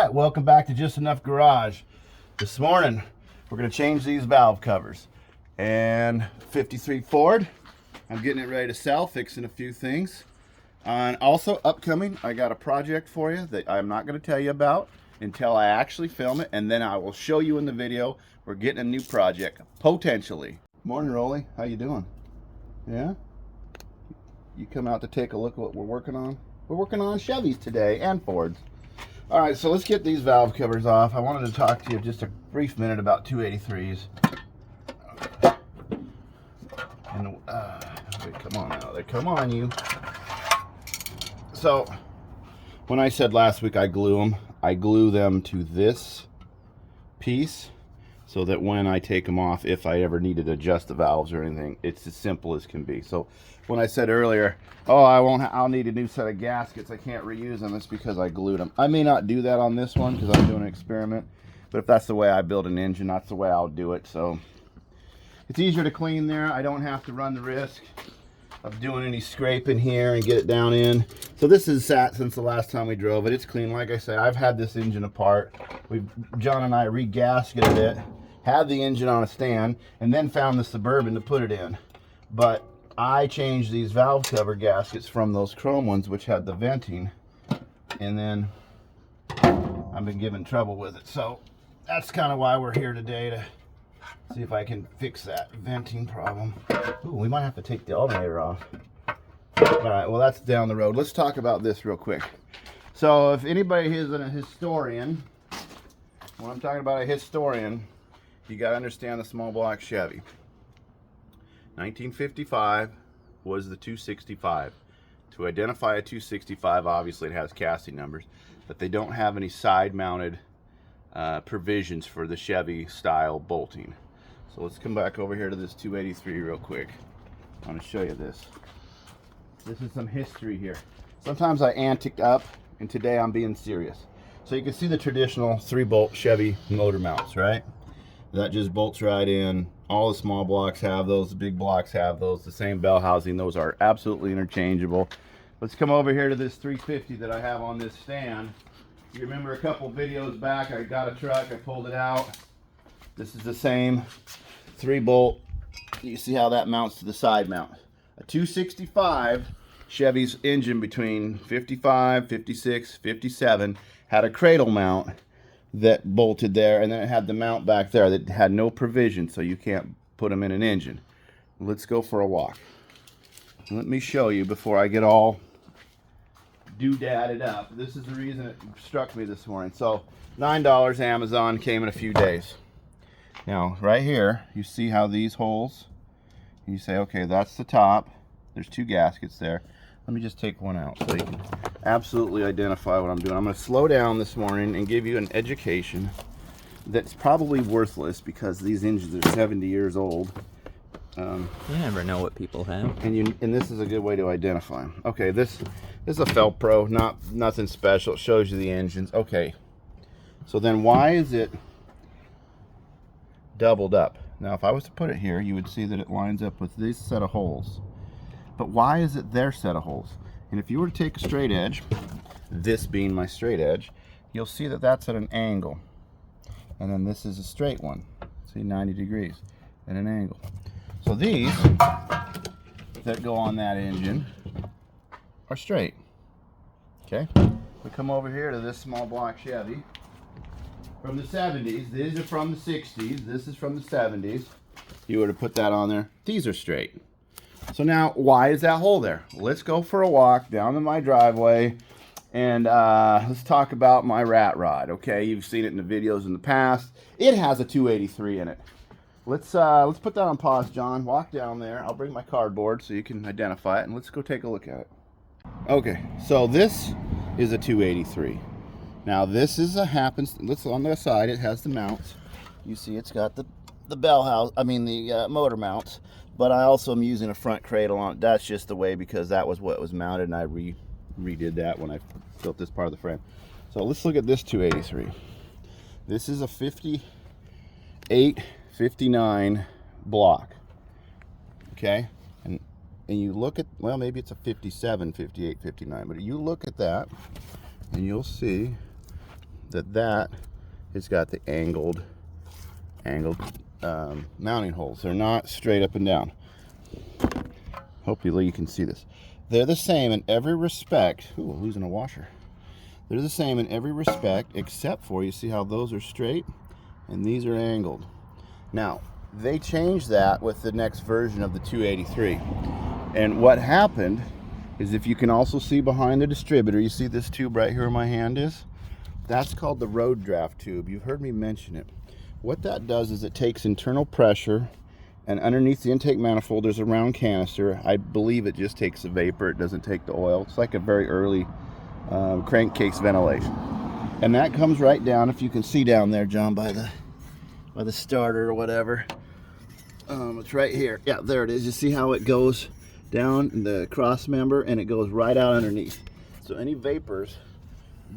right, welcome back to Just Enough Garage. This morning, we're gonna change these valve covers. And 53 Ford, I'm getting it ready to sell, fixing a few things. And also upcoming, I got a project for you that I'm not gonna tell you about until I actually film it, and then I will show you in the video. We're getting a new project, potentially. Morning, Rolly, how you doing? Yeah? You come out to take a look at what we're working on? We're working on Chevys today, and Fords. All right, so let's get these valve covers off. I wanted to talk to you just a brief minute about 283s. And come on now, come on you. So, when I said last week I glue them to this piece so that when I take them off, if I ever needed to adjust the valves or anything, it's as simple as can be. So when I said earlier, oh, I'll need a new set of gaskets, I can't reuse them, it's because I glued them. I may not do that on this one because I'm doing an experiment, but if that's the way I build an engine, that's the way I'll do it. So it's easier to clean there. I don't have to run the risk of doing any scraping here and get it down in. So this is sat since the last time we drove it. It's clean. Like I said, I've had this engine apart. John and I re-gasketed it, had the engine on a stand, and then found the Suburban to put it in. But I changed these valve cover gaskets from those chrome ones, which had the venting, and then I've been given trouble with it. So that's kind of why we're here today, to see if I can fix that venting problem. Ooh, we might have to take the alternator off. All right, well, that's down the road. Let's talk about this real quick. So if anybody is a historian, when I'm talking about a historian, you got to understand the small block Chevy. 1955 was the 265. To identify a 265, obviously it has casting numbers, but they don't have any side-mounted provisions for the Chevy style bolting. So let's come back over here to this 283 real quick. I want to show you this. This is some history here. Sometimes I antic up, and today I'm being serious. So you can see the traditional 3-bolt Chevy motor mounts, right? That just bolts right in. All the small blocks have those, the big blocks have those, the same bell housing. Those are absolutely interchangeable. Let's come over here to this 350 that I have on this stand. You remember a couple videos back, I got a truck, I pulled it out. This is the same 3-bolt. You see how that mounts to the side mount. A 265 Chevy's engine between 55, 56, 57 had a cradle mount that bolted there, and then it had the mount back there that had no provision, so you can't put them in an engine. Let's go for a walk. Let me show you before I get all doodadded up. This is the reason it struck me this morning. So $9 Amazon, came in a few days. Now right here you see how these holes, you say, okay, that's the top, there's 2 gaskets there. Let me just take one out so you can absolutely identify what I'm doing. I'm going to slow down this morning and give you an education that's probably worthless because these engines are 70 years old. You never know what people have. And this is a good way to identify them. Okay, this is a Felpro, nothing special. It shows you the engines. Okay, so then why is it doubled up? Now, if I was to put it here, you would see that it lines up with this set of holes. But why is it their set of holes? And if you were to take a straight edge, this being my straight edge, you'll see that that's at an angle. And then this is a straight one. See, 90 degrees at an angle. So these that go on that engine are straight. Okay? We come over here to this small block Chevy from the 70s. These are from the 60s. This is from the 70s. You were to put that on there. These are straight. So now, why is that hole there? Let's go for a walk down to my driveway, and let's talk about my rat rod. Okay, you've seen it in the videos in the past. It has a 283 in it. Let's put that on pause, John. Walk down there. I'll bring my cardboard so you can identify it, and let's go take a look at it. Okay, so this is a 283. Now this is let's on the side. It has the mounts. You see, it's got the bell house. I mean the motor mounts. But I also am using a front cradle on it. That's just the way, because that was what was mounted, and I redid that when I built this part of the frame. So let's look at this 283. This is a 58, 59 block. Okay? And you look at, well, maybe it's a 57, 58, 59, but you look at that and you'll see that has got the angled mounting holes. They're not straight up and down. Hopefully you can see this. They're the same in every respect. Ooh, I'm losing a washer. They're the same in every respect, except for, you see how those are straight and these are angled. Now, they changed that with the next version of the 283. And what happened is, if you can also see behind the distributor, you see this tube right here where my hand is? That's called the road draft tube. You've heard me mention it. What that does is it takes internal pressure, and underneath the intake manifold there's a round canister. I believe it just takes the vapor, it doesn't take the oil. It's like a very early crankcase ventilation. And that comes right down, if you can see down there, John, by the starter or whatever. It's right here. Yeah, there it is. You see how it goes down the cross member, and it goes right out underneath. So any vapors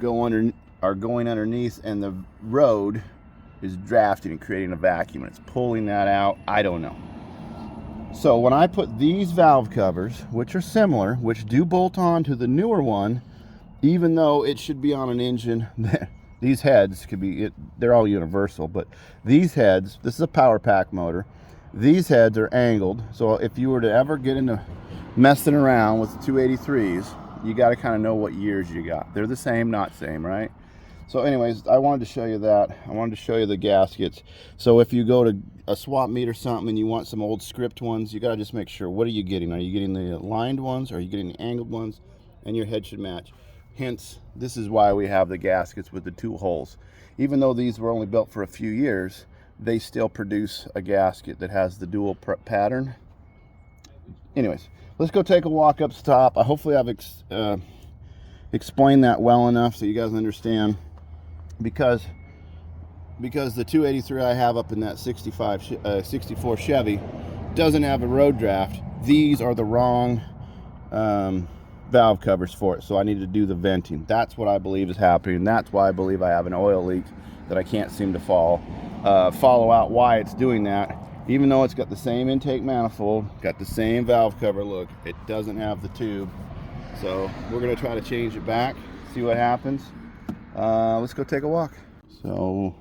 are going underneath, and the road is drafting and creating a vacuum, and it's pulling that out. I don't know. So when I put these valve covers, which are similar, which do bolt on to the newer one, even though it should be on an engine, these heads could be, they're all universal, but these heads, this is a power pack motor, these heads are angled. So if you were to ever get into messing around with the 283s, you got to kind of know what years you got. They're the same, not same, right? So anyways, I wanted to show you that. I wanted to show you the gaskets. So if you go to a swap meet or something and you want some old script ones, you got to just make sure, what are you getting? Are you getting the lined ones? Or are you getting the angled ones? And your head should match. Hence, this is why we have the gaskets with the 2 holes. Even though these were only built for a few years, they still produce a gasket that has the dual pattern. Anyways, let's go take a walk up top. Hopefully I've explained that well enough so you guys understand. Because the 283 I have up in that 64 Chevy doesn't have a road draft. These are the wrong valve covers for it, so I need to do the venting. That's what I believe is happening. That's why I believe I have an oil leak that I can't seem to follow out why it's doing that. Even though it's got the same intake manifold, got the same valve cover, look, it doesn't have the tube. So we're gonna try to change it back, see what happens. Let's go take a walk. So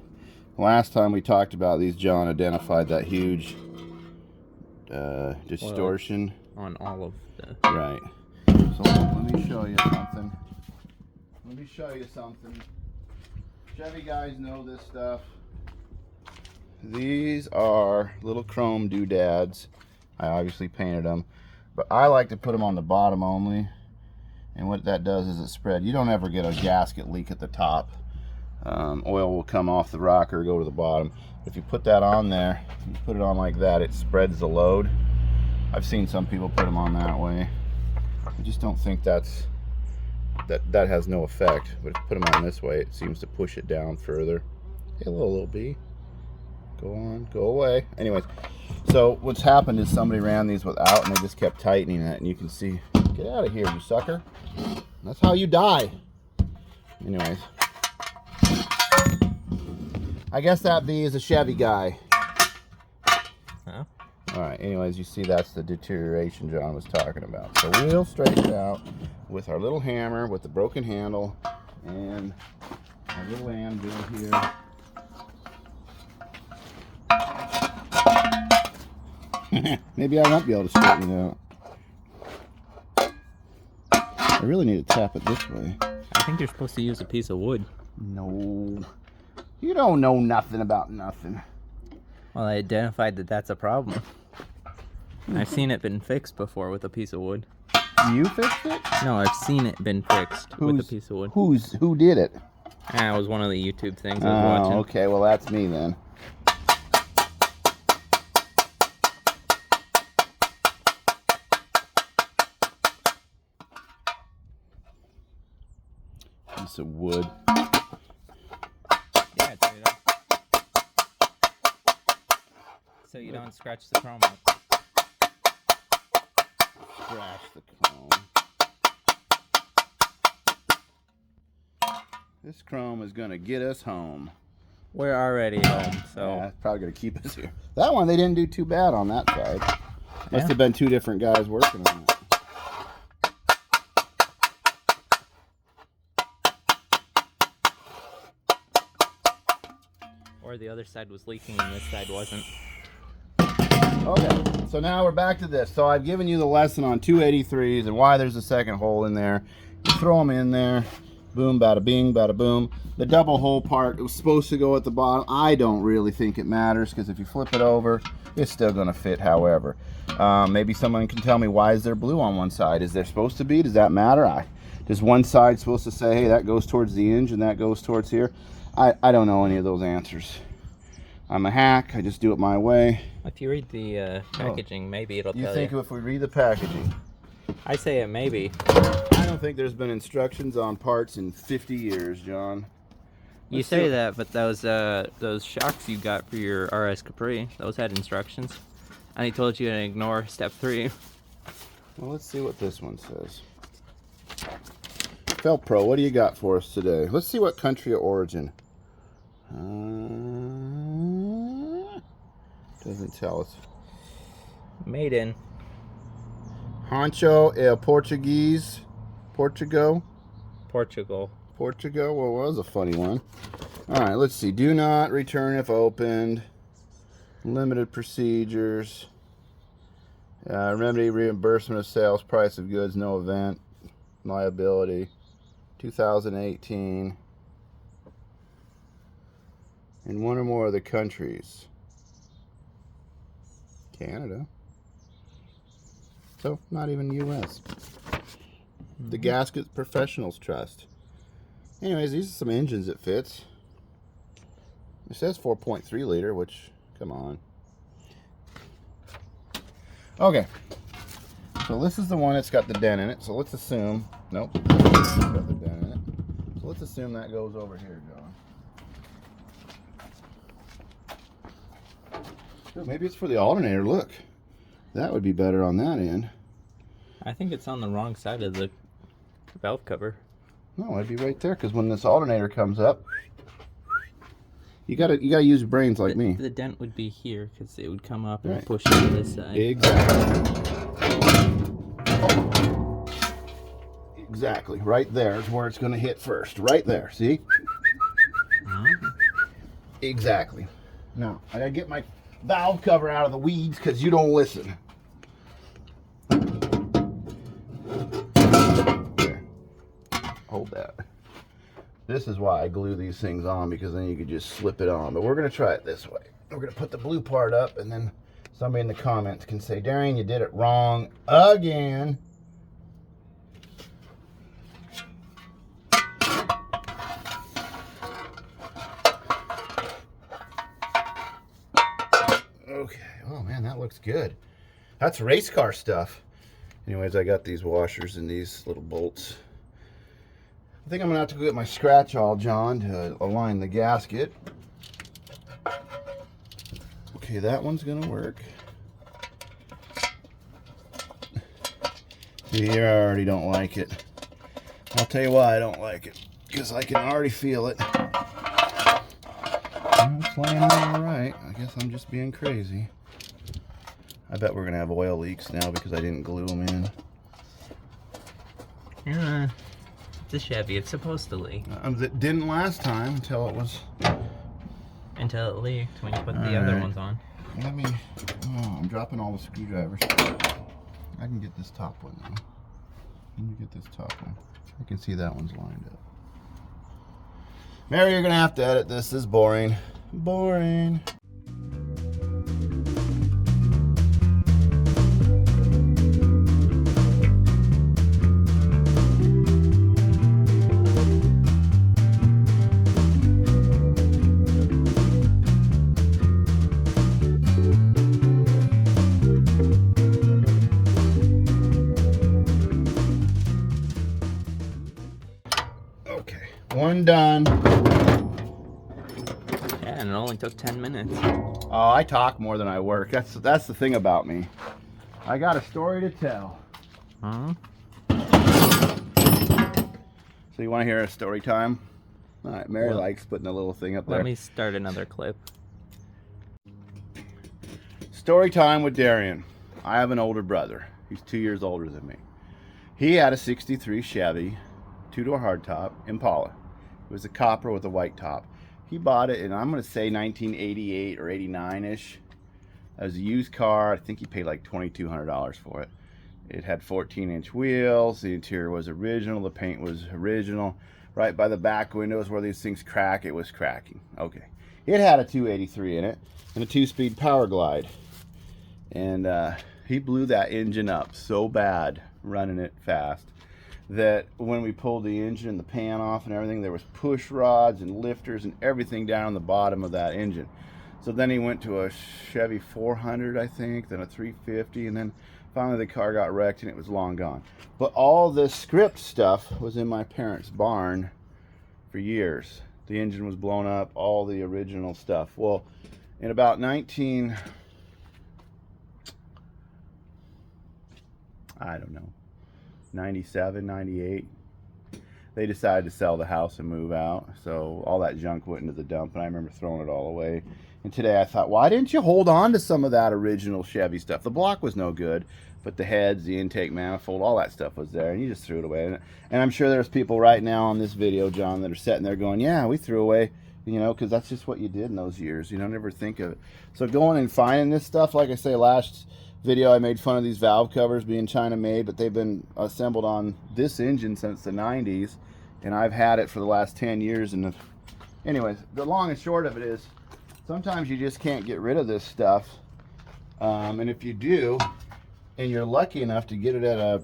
last time we talked about these, John identified that huge distortion on all of the... Right. So let me show you something. Chevy guys know this stuff. These are little chrome doodads. I obviously painted them, but I like to put them on the bottom only. And what that does is it spread. You don't ever get a gasket leak at the top. Oil will come off the rocker, go to the bottom. If you put that on there, you put it on like that, it spreads the load. I've seen some people put them on that way. I just don't think that has no effect. But if you put them on this way, it seems to push it down further. Hey, hello, little bee. Go on, go away. Anyways, so what's happened is somebody ran these without, and they just kept tightening it, and you can see, get out of here, you sucker. That's how you die. Anyways, I guess that bee is a Chevy guy. Huh? All right, anyways, you see that's the deterioration John was talking about. So we'll straighten it out with our little hammer with the broken handle and our little anvil here. Maybe I won't be able to straighten it out. I really need to tap it this way. I think you're supposed to use a piece of wood. No. You don't know nothing about nothing. Well, I identified that that's a problem. I've seen it been fixed before with a piece of wood. You fixed it? No, I've seen it been fixed with a piece of wood. Who did it? It was one of the YouTube things I was watching. Okay, well that's me then. Piece of wood. Yeah, it's right up. So you don't scratch the chrome up. Scratch the chrome. This chrome is gonna get us home. We're already home, so yeah, it's probably gonna keep us here. That one they didn't do too bad on that side. Must have been 2 different guys working on it. Or the other side was leaking and this side wasn't. Okay, so now we're back to this. So I've given you the lesson on 283s and why there's a second hole in there. You throw them in there. Boom, bada bing, bada boom. The double hole part, it was supposed to go at the bottom. I don't really think it matters because if you flip it over, it's still going to fit however. Maybe someone can tell me, why is there blue on one side? Is there supposed to be? Does that matter? Is one side supposed to say, hey, that goes towards the engine, that goes towards here? I don't know any of those answers. I'm a hack. I just do it my way. If you read the packaging, maybe it'll tell you. You think if we read the packaging? I say it maybe. I don't think there's been instructions on parts in 50 years, John. You say that, but those shocks you got for your RS Capri, those had instructions. And he told you to ignore step 3. Well, let's see what this one says. Felt Pro, what do you got for us today? Let's see what country of origin. Doesn't tell us. Made in Rancho El Portuguese. Portugal. Portugal. Portugal, well, that was a funny one. All right, let's see. Do not return if opened. Limited procedures. Remedy reimbursement of sales price of goods, no event. Liability. 2018. In one or more of the countries. Canada. So, not even U.S. The Gaskets Professionals Trust. Anyways, these are some engines it fits. It says 4.3 liter, which, come on. Okay. So this is the one that's got the dent in it. So let's assume, nope, it's got the dent in it. So let's assume that goes over here, John. Ooh, maybe it's for the alternator. Look, that would be better on that end. I think it's on the wrong side of the valve cover. No, it'd be right there, because when this alternator comes up, you gotta use your brains like me. The dent would be here because it would come up Right. and push to this side. Exactly. Right there is where it's going to hit first. Right there. See? Exactly. Now, I gotta get my valve cover out of the weeds because you don't listen. There. Hold that. This is why I glue these things on, because then you could just slip it on. But we're going to try it this way. We're going to put the blue part up, and then somebody in the comments can say, Darian, you did it wrong again. Okay. Oh, man, that looks good. That's race car stuff. Anyways, I got these washers and these little bolts. I think I'm gonna have to go get my scratch awl, John, to align the gasket. Okay, that one's gonna work. You already don't like it. I'll tell you why I don't like it. Because I can already feel it. It's laying out all right. I guess I'm just being crazy. I bet we're gonna have oil leaks now because I didn't glue them in. Yeah. It's a Chevy. It's supposed to leak. It didn't last time until it was... Until it leaked when you put the other ones on. Let me... Oh, I'm dropping all the screwdrivers. I can get this top one now. Let me get this top one. I can see that one's lined up. Mary, you're going to have to edit this. This is boring. Boring. One done. Yeah, and it only took 10 minutes. Oh, I talk more than I work. That's the thing about me. I got a story to tell. Huh? So you want to hear a story time? All right, Mary likes putting a little thing up there. Let me start another clip. Story time with Darian. I have an older brother. He's 2 years older than me. He had a 63 Chevy, 2-door hardtop Impala. It was a copper with a white top. He bought it, and I'm going to say 1988 or 89-ish. It was a used car. I think he paid like $2,200 for it. It had 14-inch wheels. The interior was original. The paint was original. Right by the back windows where these things crack, it was cracking. Okay. It had a 283 in it and a 2-speed power glide. And he blew that engine up so bad running it fast that when we pulled the engine and the pan off and everything, there was push rods and lifters and everything down on the bottom of that engine. So then he went to a Chevy 400, I think, then a 350, and then finally the car got wrecked and it was long gone. But all this script stuff was in my parents' barn for years. The engine was blown up, all the original stuff. Well, in about 97, 98, they decided to sell the house and move out. So all that junk went into the dump, and I remember throwing it all away. And today I thought, why didn't you hold on to some of that original Chevy stuff? The block was no good, but the heads, the intake manifold, all that stuff was there, and you just threw it away. And I'm sure there's people right now on this video, John, that are sitting there going, yeah, we threw away, you know, because that's just what you did in those years. You don't ever think of it. So going and finding this stuff, like I say, last video I made fun of these valve covers being China made, but they've been assembled on this engine since the 90s, and I've had it for the last 10 years. And anyways, the long and short of it is, sometimes you just can't get rid of this stuff, and if you do, and you're lucky enough to get it at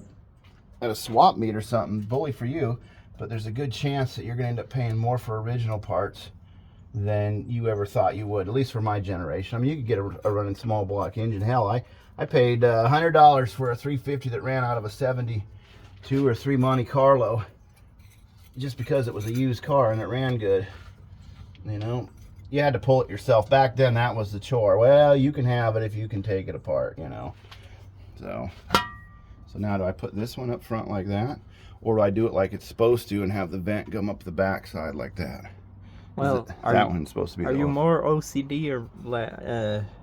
a swap meet or something, bully for you, but there's a good chance that you're going to end up paying more for original parts than you ever thought you would, at least for my generation. I mean, you could get a running small block engine. Hell, I paid $100 for a 350 that ran out of a 72 or 3 Monte Carlo just because it was a used car and it ran good, you know. You had to pull it yourself. Back then, that was the chore. Well, you can have it if you can take it apart, you know. So now do I put this one up front like that? Or do I do it like it's supposed to and have the vent come up the back side like that? Well, that one's supposed to be. Are you more OCD or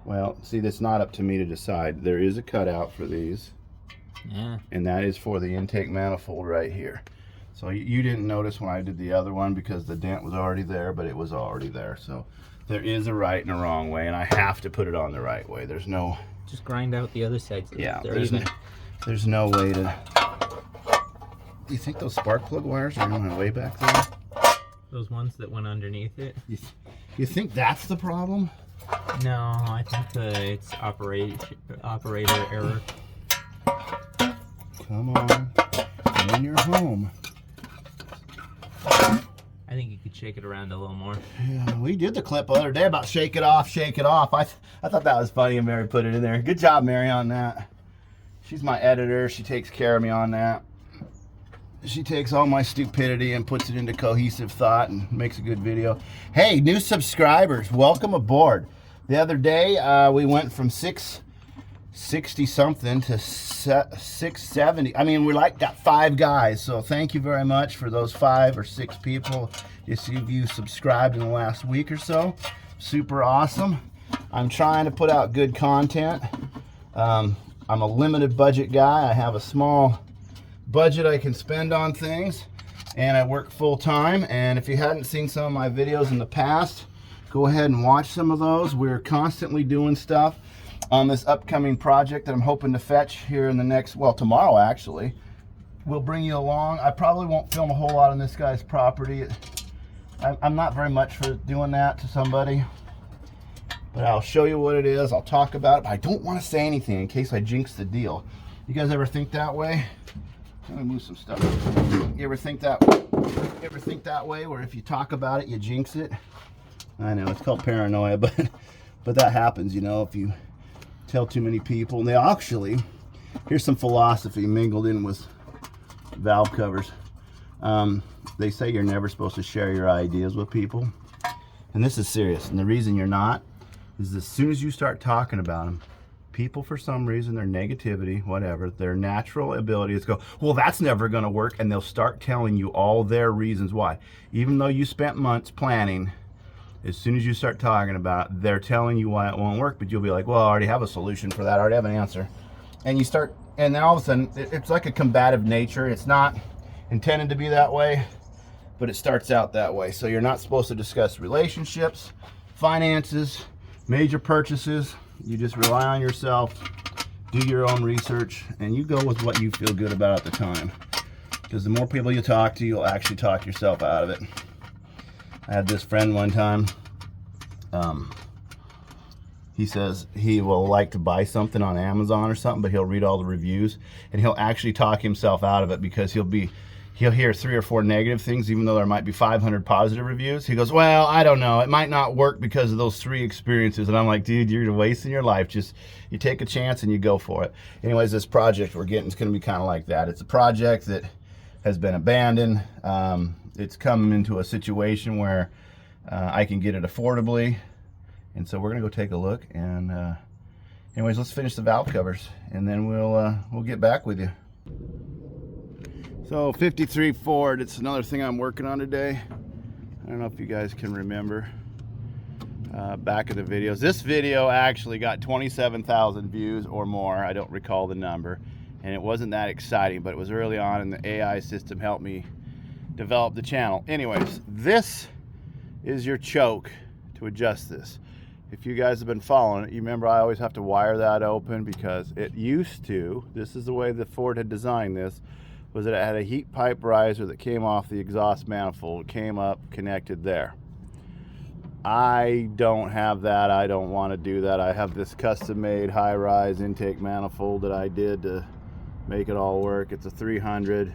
Well, see, that's not up to me to decide. There is a cutout for these. Yeah. And that is for the intake manifold right here. So you didn't notice when I did the other one because the dent was already there, but it was already there. So there is a right and a wrong way, and I have to put it on the right way. There's no... Just grind out the other side. So yeah, there's no way to... Do you think those spark plug wires are on my way back there? Those ones that went underneath it? You think that's the problem? No, I think it's operator error. Come on, when you're home. I think you could shake it around a little more. Yeah, we did the clip the other day about shake it off, shake it off. I thought that was funny, and Mary put it in there. Good job, Mary, on that. She's my editor. She takes care of me on that. She takes all my stupidity and puts it into cohesive thought and makes a good video. Hey, new subscribers, welcome aboard. The other day, we went from 660 something to 670. I mean, we got 5 guys, so thank you very much for those 5 or 6 people. If you subscribed in the last week or so, super awesome. I'm trying to put out good content. I'm a limited budget guy. I have a small budget I can spend on things, and I work full-time. And if you hadn't seen some of my videos in the past, go ahead and watch some of those. We're constantly doing stuff on this upcoming project that I'm hoping to fetch here in the next, well, tomorrow actually. We'll bring you along. I probably won't film a whole lot on this guy's property. I'm not very much for doing that to somebody, but I'll show you what it is. I'll talk about it, but I don't want to say anything in case I jinx the deal. You guys ever think that way? Let me move some stuff. You ever think that way, where if you talk about it, you jinx it? I know, it's called paranoia, but that happens, you know, if you tell too many people. And they actually, here's some philosophy mingled in with valve covers. They say you're never supposed to share your ideas with people. And this is serious. And the reason you're not is as soon as you start talking about them, people, for some reason, their negativity, whatever, their natural ability is to go, well, that's never going to work. And they'll start telling you all their reasons why. Even though you spent months planning, as soon as you start talking about it, they're telling you why it won't work. But you'll be like, well, I already have a solution for that. I already have an answer. And you start, and then all of a sudden, it's like a combative nature. It's not intended to be that way. but it starts out that way. So you're not supposed to discuss relationships, finances, major purchases. You just rely on yourself, do your own research, and you go with what you feel good about at the time. Because the more people you talk to, you'll actually talk yourself out of it. I had this friend one time. He says he will like to buy something on Amazon or something, but he'll read all the reviews and he'll actually talk himself out of it because he'll hear 3 or 4 negative things, even though there might be 500 positive reviews. He goes, well, I don't know, it might not work because of those 3 experiences. And I'm like, dude, you're wasting your life. Just, you take a chance and you go for it. Anyways, this project we're getting is going to be kind of like that. It's a project that has been abandoned. It's come into a situation where I can get it affordably. And so we're gonna go take a look, and anyways, let's finish the valve covers, and then we'll get back with you. So 53 Ford, it's another thing I'm working on today. I don't know if you guys can remember back in the videos. This video actually got 27,000 views or more. I don't recall the number, and it wasn't that exciting, but it was early on, and the AI system helped me develop the channel. Anyways, this is your choke to adjust this. If you guys have been following it, you remember I always have to wire that open because it used to, this is the way the Ford had designed this, was that it had a heat pipe riser that came off the exhaust manifold, came up, connected there. I don't have that. I don't want to do that. I have this custom-made high-rise intake manifold that I did to make it all work. It's a 300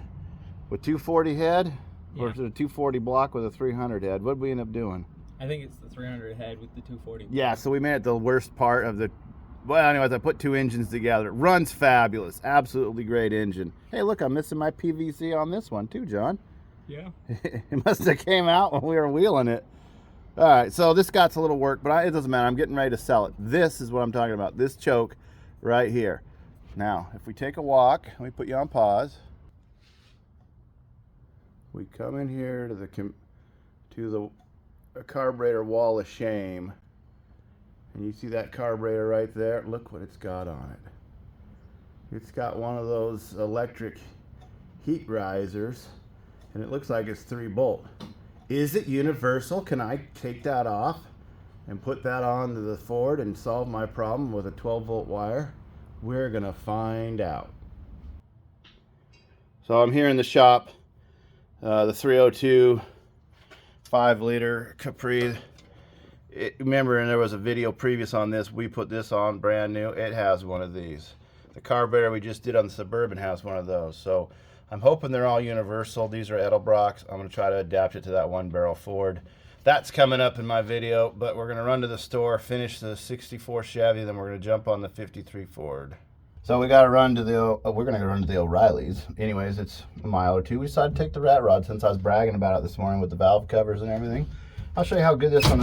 with 240 head, or is it a 240 block with a 300 head? What did we end up doing? I think it's the 300 head with the 240. Yeah, so we made it the worst part of the, well, anyways, I put 2 engines together. It runs fabulous. Absolutely great engine. Hey, look, I'm missing my PVC on this one too, John. Yeah. It must have came out when we were wheeling it. All right, so this got a little work, but it doesn't matter. I'm getting ready to sell it. This is what I'm talking about, this choke right here. Now, if we take a walk, let me put you on pause. We come in here to the carburetor wall of shame, and you see that carburetor right there. Look what it's got on it. It's got one of those electric heat risers, and it looks like it's 3-bolt. Is it universal? Can I take that off and put that onto the Ford and solve my problem with a 12-volt wire? We're gonna find out. So I'm here in the shop, the 302 5-liter Capri. Remember, and there was a video previous on this, we put this on brand new. It has one of these. The carburetor we just did on the Suburban has one of those. So I'm hoping they're all universal. These are Edelbrocks. I'm going to try to adapt it to that 1-barrel Ford. That's coming up in my video, but we're going to run to the store, finish the 64 Chevy, then we're going to jump on the 53 Ford. So we got to run to we're going to run to the O'Reilly's. Anyways, it's a mile or 2. We decided to take the rat rod since I was bragging about it this morning with the valve covers and everything. I'll show you how good this one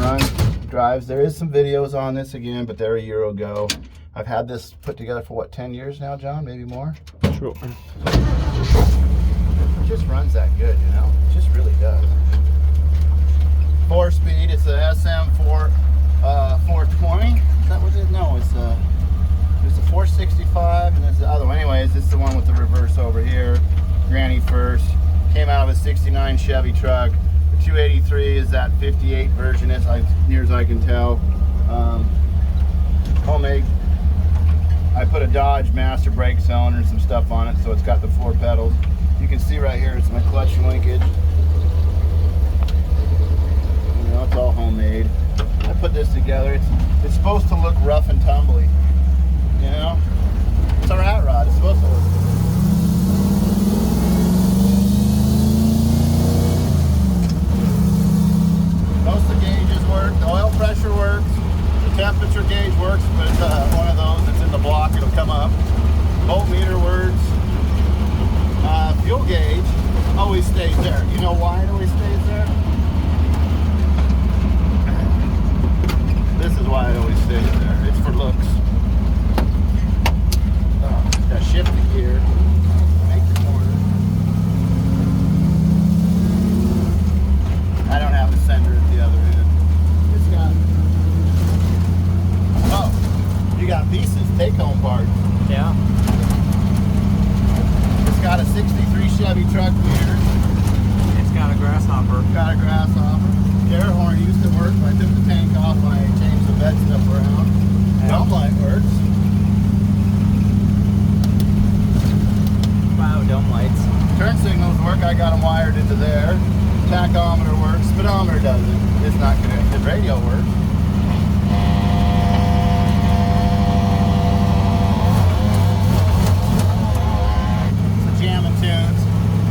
drives. There is some videos on this again, but they're a year ago. I've had this put together for what, 10 years now, John? Maybe more? Sure. It just runs that good, you know? It just really does. 4-speed, it's a SM4 420. Is that what it is? No, it's a 465, and there's the other one. Anyways, this is the one with the reverse over here. Granny first. Came out of a 69 Chevy truck. The 283 is that 58 version, as near as I can tell. Homemade. I put a Dodge master brake cylinder and some stuff on it, so it's got the 4 pedals. You can see right here, it's my clutch linkage. You know, it's all homemade. I put this together. It's supposed to look rough and tumbly. You know, it's a rat rod. It's supposed to look. Most of the gauges work. The oil pressure works. The temperature gauge works, but it's one of those that's in the block. It'll come up. Voltmeter works. Fuel gauge always stays there. You know why it always stays there? This is why it always stays there. It's for looks. got them wired into there. Tachometer works, speedometer doesn't. It's not connected. Radio works. It's jamming tunes.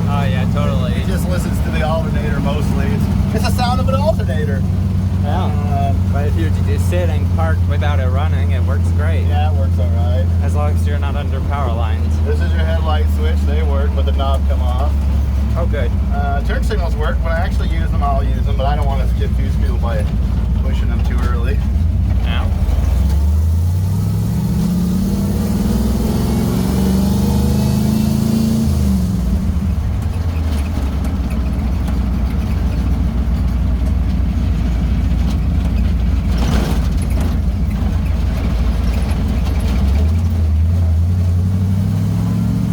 Oh yeah, totally. It just listens to the alternator mostly. It's the sound of an alternator. Yeah. But if you're just sitting parked without it running, it works great. Yeah, it works all right. As long as you're not under power lines. This is your headlight switch. They work, but the knob come off. Oh, good. Turn signals work. When I actually use them, I'll use them, but I don't want to confuse people by pushing them too early. Now.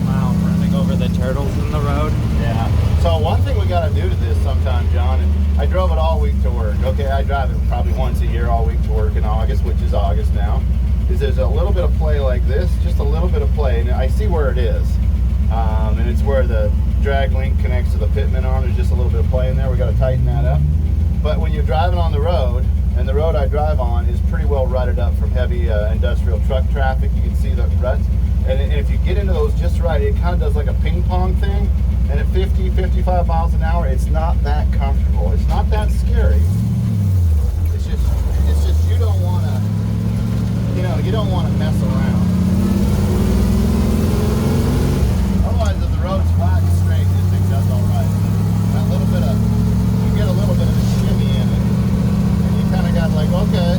Wow, running over the turtles in the road. Yeah. So one thing we got to do to this sometime, John, and I drove it all week to work. Okay, I drive it probably once a year all week to work in August, which is August now. Is there's a little bit of play like this, just a little bit of play, and I see where it is. And it's where the drag link connects to the pitman arm. There's just a little bit of play in there. We got to tighten that up. But when you're driving on the road, and the road I drive on is pretty well rutted up from heavy industrial truck traffic, you can see the ruts. And if you get into those just right, it kind of does like a ping pong thing. And at 50, 55 miles an hour, it's not that comfortable. It's not that scary. It's just you don't want to, you don't want to mess around. Otherwise, if the road's flat and straight, this thing does all right. That little bit of, you get a little bit of a shimmy in it, and you kind of got like, okay.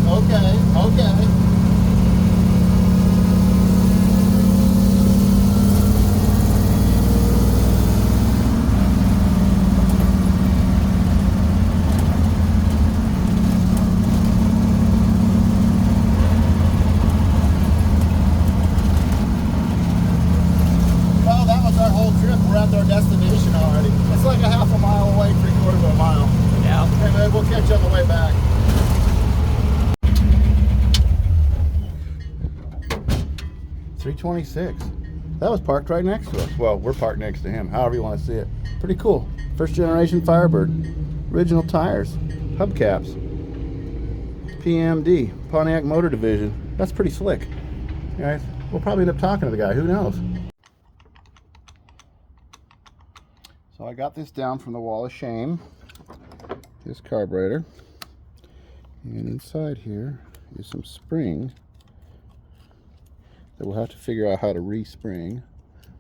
Well, that was our whole trip. We're at our destination already. It's like a half a mile away, 3/4 of a mile. Yeah. Anyway, we'll catch you on the way back. $326. That was parked right next to us. Well, we're parked next to him, however you want to see it. Pretty cool. First generation Firebird. Original tires. Hubcaps. PMD. Pontiac Motor Division. That's pretty slick. Guys, we'll probably end up talking to the guy. Who knows? So I got this down from the wall of shame. This carburetor. And inside here is some spring that we'll have to figure out how to respring.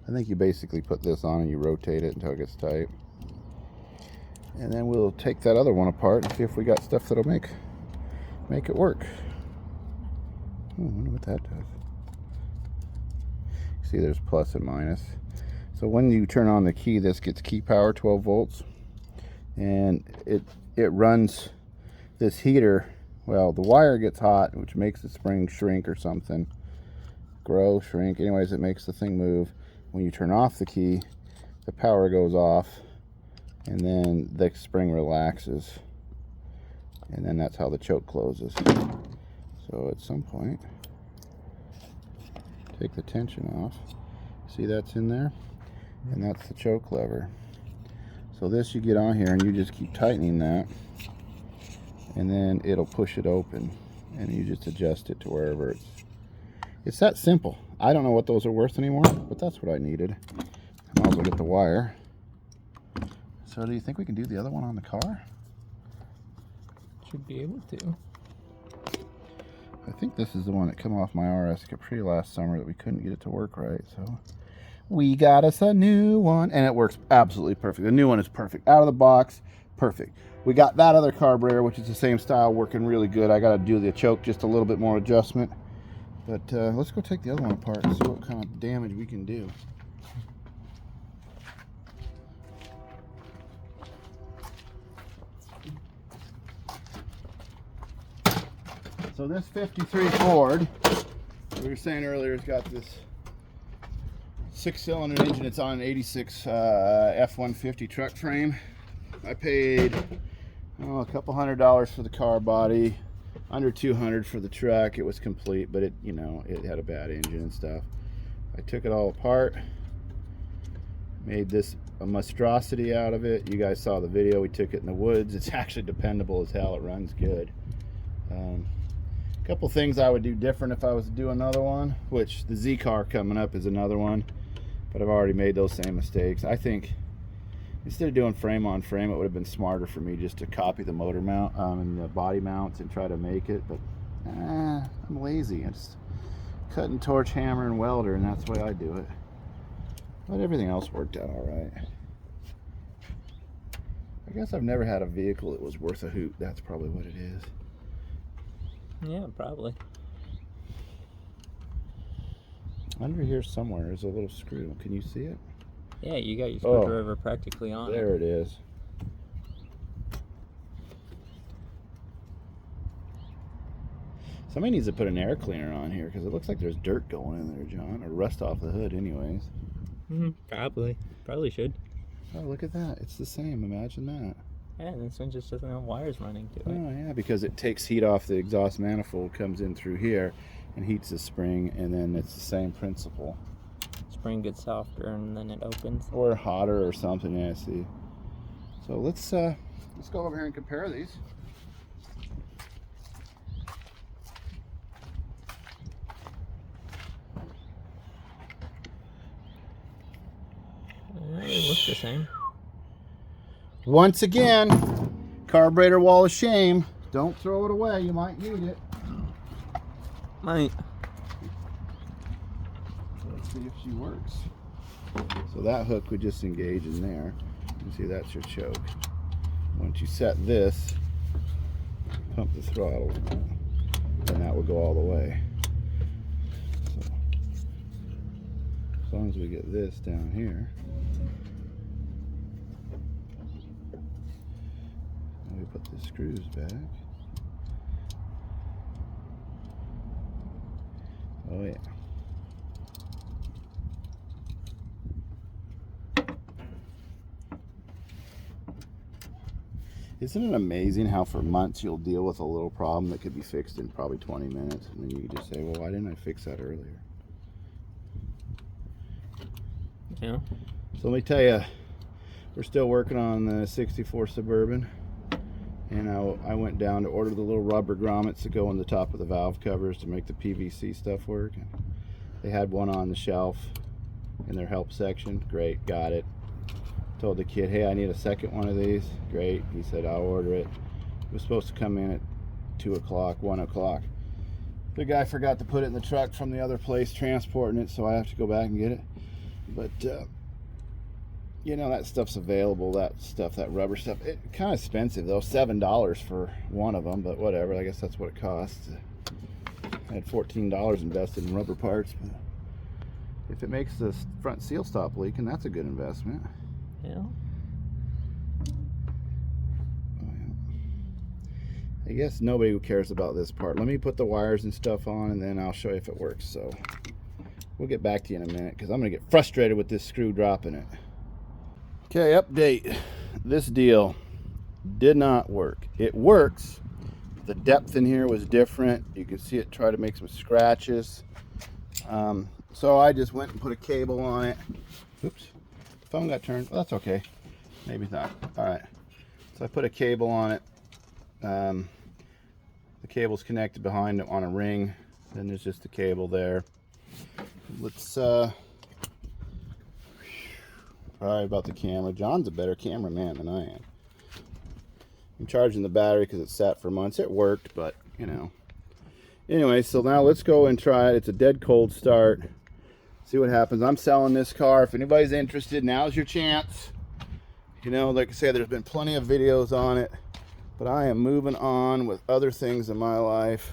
I think you basically put this on and you rotate it until it gets tight. And then we'll take that other one apart and see if we got stuff that'll make it work. I wonder what that does. See, there's plus and minus. So when you turn on the key, this gets key power, 12 volts. And it runs this heater. Well, the wire gets hot, which makes the spring shrink or something. Grow, shrink. Anyways, it makes the thing move. When you turn off the key, the power goes off. And then the spring relaxes. And then that's how the choke closes. So at some point, take the tension off. See that's in there? And that's the choke lever. So this you get on here and you just keep tightening that. And then it'll push it open. And you just adjust it to wherever it's that simple. I don't know what those are worth anymore, but that's what I needed. I might as well get the wire. So do you think we can do the other one on the car? Should be able to. I think this is the one that came off my RS Capri last summer that we couldn't get it to work right. So we got us a new one, and it works absolutely perfect. The new one is perfect. Out of the box, perfect. We got that other carburetor, which is the same style, working really good. I got to do the choke, just a little bit more adjustment. But let's go take the other one apart and see what kind of damage we can do. So this 53 Ford, we were saying earlier, has got this 6-cylinder engine. It's on an 86 F-150 truck frame. I paid a couple $100 for the car body, under $200 for the truck. It was complete, but it, it had a bad engine and stuff. I took it all apart, Made this a monstrosity out of it. You guys saw the video. We took it in the woods. It's actually dependable as hell. It runs good. A couple things I would do different if I was to do another one, which the Z car coming up is another one, but I've already made those same mistakes. I think instead of doing frame on frame, it would have been smarter for me just to copy the motor mount and the body mounts and try to make it, but I'm lazy. I just cut and torch, hammer and welder, and that's the way I do it. But everything else worked out all right. I guess I've never had a vehicle that was worth a hoot. That's probably what it is. Yeah, probably. Under here somewhere is a little screw. Can you see it? Yeah, you got your screwdriver practically on. There it is. Somebody needs to put an air cleaner on here because it looks like there's dirt going in there, John, or rust off the hood anyways. Probably should. Oh, look at that. It's the same. Imagine that. Yeah, this one just doesn't have wires running to it. Oh, yeah, because it takes heat off the exhaust manifold, comes in through here, and heats the spring, and then it's the same principle. Spring gets softer, and then it opens. Or hotter or something, yeah, see. So let's go over here and compare these. They look the same. Once again, carburetor wall of shame. Don't throw it away. You might need it. Might. Let's see if she works. So that hook would just engage in there. You see, that's your choke. Once you set this, pump the throttle, and that will go all the way. So, as long as we get this down here. We put the screws back. Oh yeah. Isn't it amazing how for months you'll deal with a little problem that could be fixed in probably 20 minutes, and then you can just say, well, why didn't I fix that earlier? Yeah. So let me tell you, we're still working on the 64 Suburban. And I went down to order the little rubber grommets that go on the top of the valve covers to make the PVC stuff work. They had one on the shelf in their help section. Great, got it. Told the kid, hey, I need a second one of these. Great, he said, I'll order it. It was supposed to come in at 2 o'clock, 1 o'clock. The guy forgot to put it in the truck from the other place transporting it, so I have to go back and get it. But you know, that stuff's available, that rubber stuff. It's kind of expensive though, $7 for one of them, but whatever, I guess that's what it costs. I had $14 invested in rubber parts, but if it makes the front seal stop leaking, that's a good investment. Yeah. Oh, yeah. I guess nobody cares about this part. Let me put the wires and stuff on, and then I'll show you if it works. So we'll get back to you in a minute, because I'm going to get frustrated with this screw dropping it. Okay, update. This deal did not work. It works. The depth in here was different. You can see it try to make some scratches. So I just went and put a cable on it. Oops, the phone got turned. Well, that's okay. Maybe not. All right. So I put a cable on it. The cable's connected behind it on a ring. Then there's just the cable there. Let's sorry about the camera. John's a better cameraman than I am. I'm charging the battery because it's sat for months. It worked, but you know. Anyway, so now let's go and try it. It's a dead cold start. See what happens. I'm selling this car. If anybody's interested, now's your chance. You know, like I said, there's been plenty of videos on it, but I am moving on with other things in my life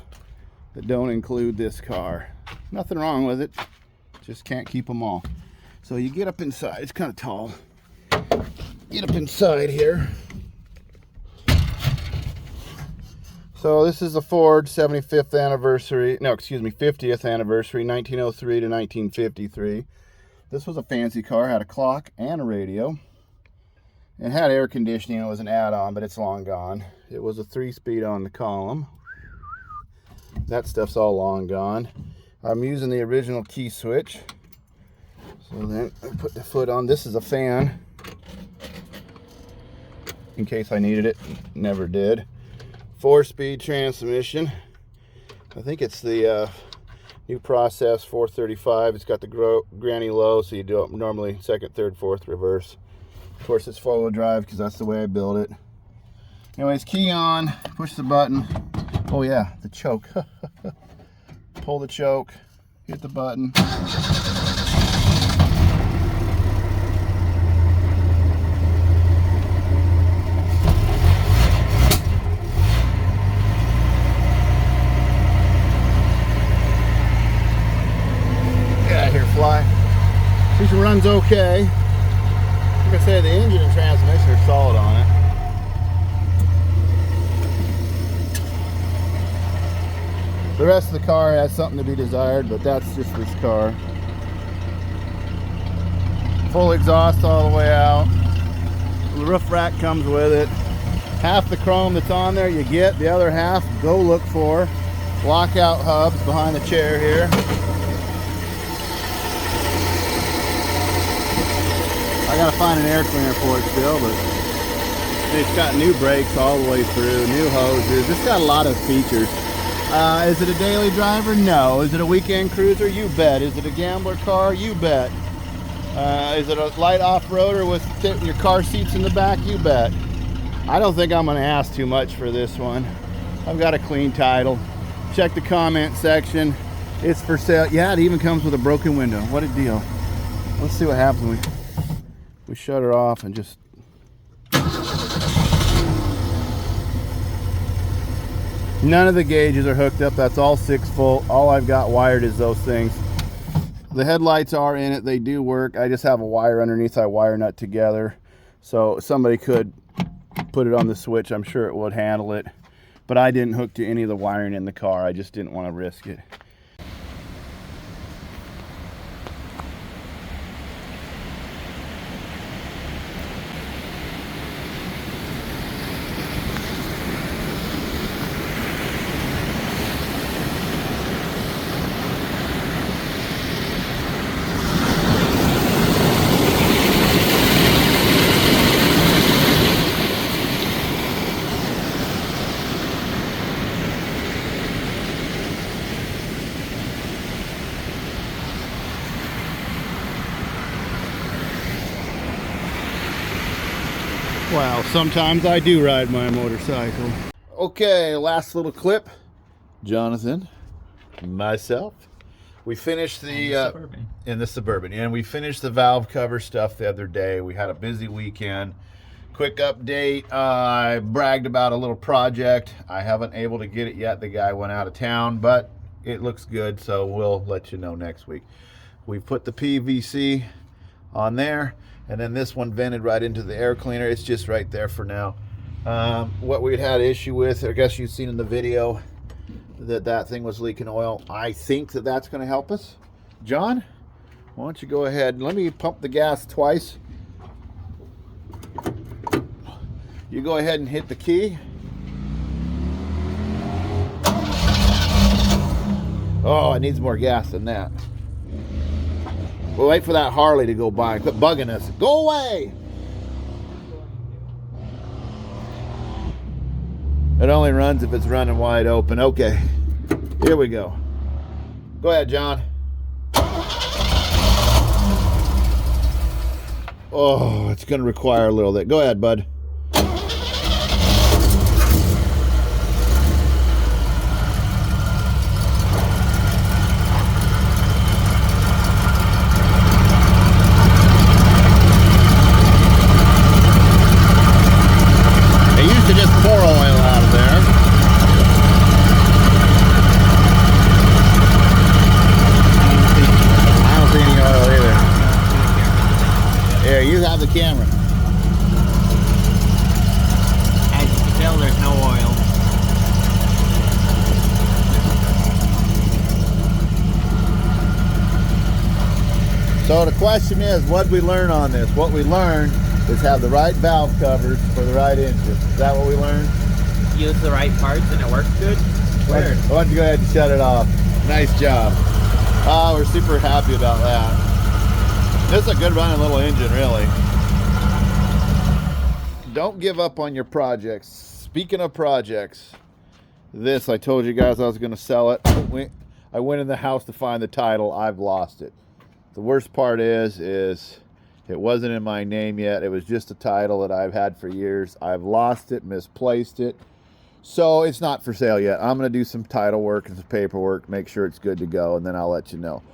that don't include this car. Nothing wrong with it. Just can't keep them all. So you get up inside. It's kind of tall. Get up inside here. So this is a Ford 75th anniversary. No, excuse me, 50th anniversary, 1903 to 1953. This was a fancy car. Had a clock and a radio. It had air conditioning. It was an add-on, but it's long gone. It was a 3-speed on the column. That stuff's all long gone. I'm using the original key switch. So So then I put the foot on. This is a fan in case I needed it. Never did. 4-speed transmission. I think it's the new process 435. It's got the granny low, so you do it normally second, third, fourth, reverse. Of course, it's 4-wheel drive because that's the way I built it. Anyways, key on, push the button. Oh yeah, the choke. Pull the choke, hit the button. Get out of here, fly. This runs okay. Like I say, the engine and transmission are solid on it. The rest of the car has something to be desired, but that's just this car. Full exhaust all the way out. The roof rack comes with it. Half the chrome that's on there you get, the other half go look for. Lockout hubs behind the chair here. I gotta find an air cleaner for it still, but it's got new brakes all the way through, new hoses. It's got a lot of features. Is it a daily driver? No. Is it a weekend cruiser? You bet. Is it a gambler car? You bet. Is it a light off-roader with your car seats in the back? You bet. I don't think I'm gonna ask too much for this one. I've got a clean title. Check the comment section. It's for sale. Yeah, it even comes with a broken window. What a deal. Let's see what happens when we shut her off and just... None of the gauges are hooked up. That's all 6-volt. All I've got wired is those things. The headlights are in it. They do work. I just have a wire underneath. I wire nut together. So somebody could put it on the switch. I'm sure it would handle it. But I didn't hook to any of the wiring in the car. I just didn't want to risk it. Wow, sometimes I do ride my motorcycle. Okay, last little clip. Jonathan, myself. We finished the Suburban. In the Suburban, and we finished the valve cover stuff the other day. We had a busy weekend. Quick update. I bragged about a little project. I haven't able to get it yet. The guy went out of town, but it looks good, so we'll let you know next week. We put the PVC on there. And then this one vented right into the air cleaner. It's just right there for now. What we'd had issue with, I guess you've seen in the video, that thing was leaking oil. I think that that's going to help us. John, why don't you go ahead and let me pump the gas twice. You go ahead and hit the key. Oh, it needs more gas than that. We'll wait for that Harley to go by. Quit bugging us. Go away! It only runs if it's running wide open. Okay, here we go. Go ahead, John. Oh, it's going to require a little bit. Go ahead, bud. The camera. As you can tell, there's no oil. So the question is, what did we learn on this? What we learned is have the right valve covers for the right engine. Is that what we learned? Use the right parts and it works good. Weird. Why don't you go ahead and shut it off? Nice job. Oh, we're super happy about that. This is a good running little engine, really. Don't give up on your projects. Speaking of projects, this, I told you guys I was going to sell it. I went in the house to find the title. I've lost it. The worst part is it wasn't in my name yet. It was just a title that I've had for years. I've lost it, misplaced it. So it's not for sale yet. I'm going to do some title work and some paperwork, make sure it's good to go, and then I'll let you know.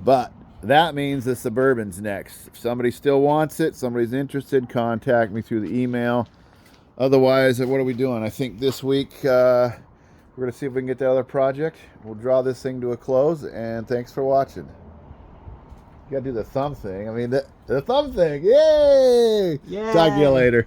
But that means the Suburban's next. If somebody still wants it, somebody's interested, contact me through the email. Otherwise, what are we doing? I think this week we're going to see if we can get that other project. We'll draw this thing to a close, and thanks for watching. You got to do the thumb thing. I mean, the thumb thing. Yay! Yeah. Talk to you later.